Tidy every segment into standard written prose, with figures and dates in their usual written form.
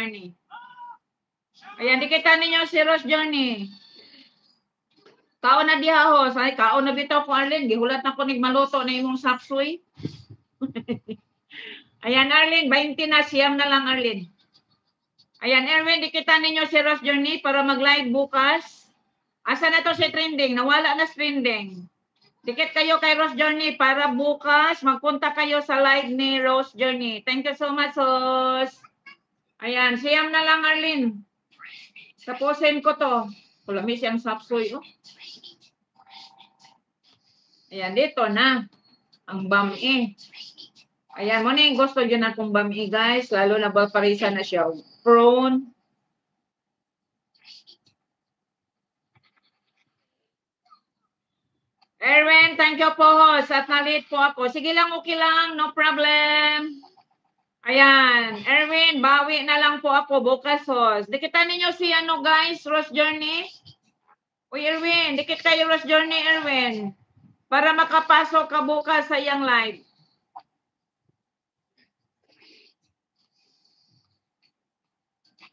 Journey. Ayan, dikita ninyo si Rose Journey. Kaon na dihahos. Ay, kaon na bitaw ko, Arlene. Gihulat na ko maluto na imong sapsoy. Ayan, Arlene, 20 na. Siyam na lang, Arlene. Ayan, Erwin, dikita ninyo si Rose Journey para mag-live bukas. Asa na to si trending? Nawala na trending. Dikit kayo kay Rose Journey para bukas magpunta kayo sa live ni Rose Journey. Thank you so much, Sos. Ayan, siyam na lang, Arlene. Tapusin ko to. Kulami siyang sapsoy, oh. Ayan, dito na. Ang bami. Ayan, mo na yung gusto dyan akong bami, guys. Lalo na balparisa na siya. Prawn. Erwin, thank you po. At nalit po ako. Sige lang, okay lang. No problem. Ayan. Erwin, bawi na lang po ako bukas, Sos. Dikitan ninyo si ano, guys, Rose Journey. Uy, Erwin, dikit kayo Rose Journey, Erwin. Para makapasok ka bukas sa iyang live.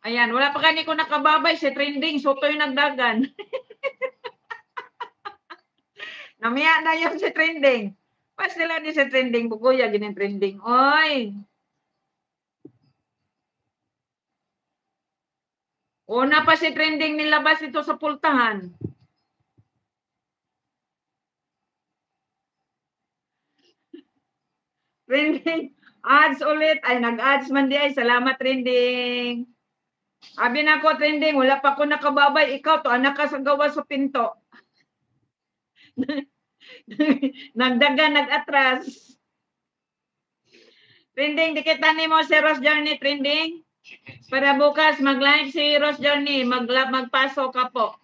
Ayan, wala pa kani ko nakababay si trending. Sutoy nagdagan. Namiya na yung si trending. Pas nila ni si trending. Bugoya, ginin trending. Oy. Una pa si trending nilabas ito sa pultahan. Trending. Ads ulit. Ay, nag-ads man di ay. Salamat, trending. Abi na ko, trending. Wala pa ko nakababay. Ikaw to, anak ka sa gawa sa pinto. Nagdaga, nag-atras. Trending, dikitan mo si Rose Journey, trending. Para bukas mag-live si Rose Journey, magpasok ka po.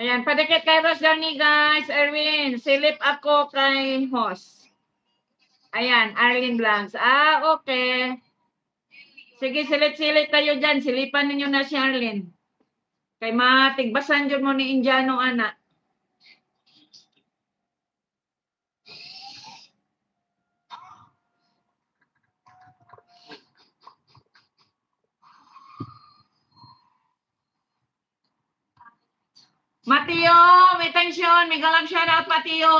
Ayan, padikit kay Rose Journey, guys. Erwin, silip ako kay host. Ayan, Arlene Blancs. Ah, okay. Sige, silip-silip kayo dyan. Silipan ninyo na si Arlene. Kay matigbasan dyan mo ni Indiano, anak. Mateo, may tension. May galang shout out, Mateo.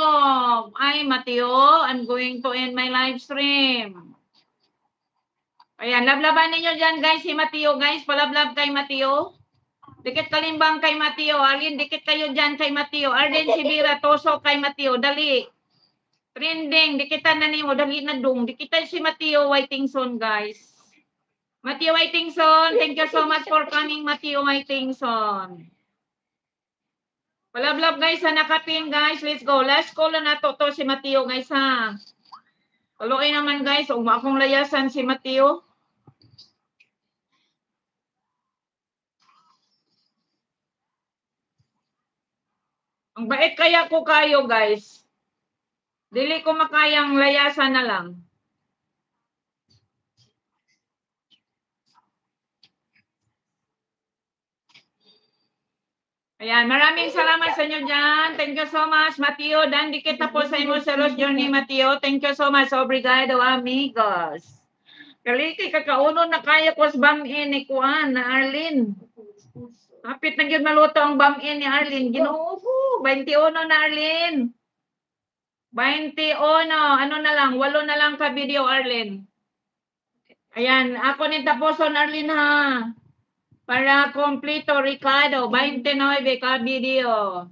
Ay, Mateo, I'm going to end my live stream. Ayan, lablaban ninyo dyan, guys, si Mateo. Guys, palablab kay Mateo. Dikit kalimbang kay Mateo. Alin, dikit kayo dyan kay Mateo. Arden Sibira, toso kay Mateo. Dali. Trending, dikitan na niyo. Dali na dung. Dikitan si Mateo Whitingson, guys. Mateo Whitingson, thank you so much for coming, Mateo Whitingson. Palablab, guys, sa nakapin, guys. Let's go. Last call na to si Mateo, guys, ha. Kaluoy naman, guys. Akong layasan si Mateo. Ang bait kaya ko kayo, guys. Dili ko makayang layasan na lang. Ayan, maraming salamat sa inyo dyan. Thank you so much, Mateo. Dan, dikit na po sa inyo sa Rose Journey, Mateo. Thank you so much. Obrigado, amigos. Kaliki, kakauno na kaya ko sa bam-in ni Kuan na Arlene. Kapit na yun maluto ang bam-in ni Arlene. Ginoo, 21 na, Arlene. 21. Ano na lang, 8 na lang ka video, Arlene. Ayan, ako ni taposon, Arlene, ha. Para kompleto, Ricardo, 29 ka video.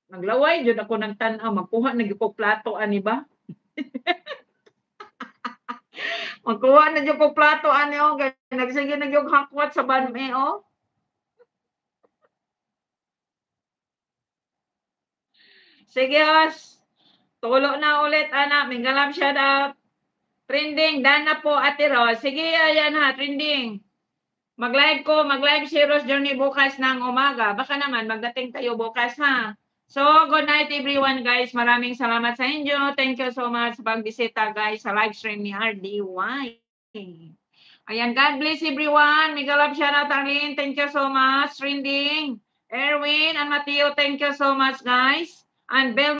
Naglaway, dyan ako ng tanaw. Magkuha, nag-ipog plato, ani ba? Magkuha na dyan po plato, ani, o. Nagsige na yung hakwat sa banme, o. Sige, os. Tulo na ulit, anak. Mingalam shout out. Trending, Dana po, Ate Rose. Sige, ayan ha, trending. Mag-live si Rose Journey bukas ng umaga. Baka naman, magdating tayo bukas ha. So, good night everyone, guys. Maraming salamat sa inyo. Thank you so much sa pagbisita, guys, sa live stream ni RDY. Ayan, God bless everyone. Mega love shout out, Arlene. Thank you so much. Trending, Erwin and Mateo, thank you so much, guys. And Bel